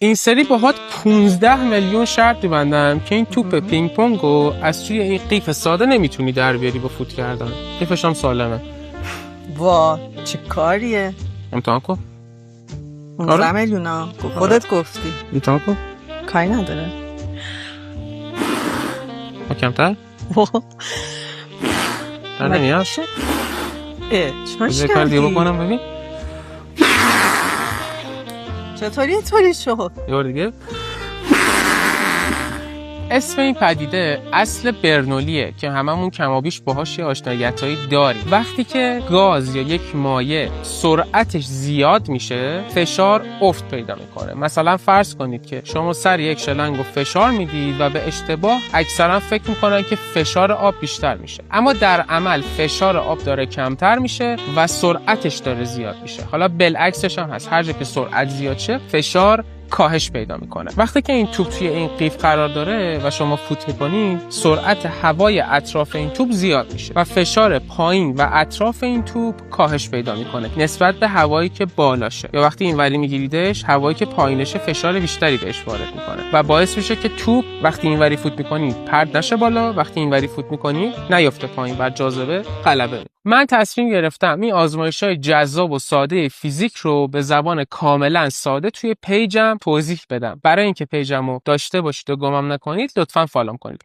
این سری باهات 15 میلیون شرط می‌بندم که این توپ پینگ پونگو از توی این قیف ساده نمیتونی در بیاری با فوت کردن. قیفش هم سالمه. وا چه کاریه؟ امتحان کن. 15 میلیون خودت گفتی. امتحان کن. کاری نداره. ما کمتر؟ در نمیاد؟ چون کار دیگه بکنم ببین. چطوری طوری شد؟ یه بار دیگه. اسم این پدیده اصل برنولیه که هممون کمابیش باهاش یه آشناییتایی داریم. وقتی که گاز یا یک مایع سرعتش زیاد میشه، فشار افت پیدا میکنه. مثلا فرض کنید که شما سر یک شلنگو فشار میدید و به اشتباه اکثرا فکر میکنن که فشار آب بیشتر میشه، اما در عمل فشار آب داره کمتر میشه و سرعتش داره زیاد میشه. حالا بالعکسش هم هست، هر جا که سرعت زیاد شه فشار کاهش پیدا میکنه. وقتی که این توپ توی این قیف قرار داره و شما فوت میکنید، سرعت هوای اطراف این توپ زیاد میشه و فشار پایین و اطراف این توپ کاهش پیدا میکنه نسبت به هوایی که بالاشه. یا وقتی اینوری میگیریدش، هوایی که پایینشه فشار بیشتری بهش وارد میکنه و باعث میشه که توپ وقتی اینوری فوت میکنید پرت نشه بالا، وقتی اینوری فوت میکنید نیفته پایین و جاذبه غلبه. من تصمیم گرفتم این آزمایش‌های جذاب و ساده فیزیک رو به زبان کاملا ساده توی پیجم توضیح بدم. برای اینکه پیجمو داشته باشید و گمم نکنید، لطفاً فالو کنید.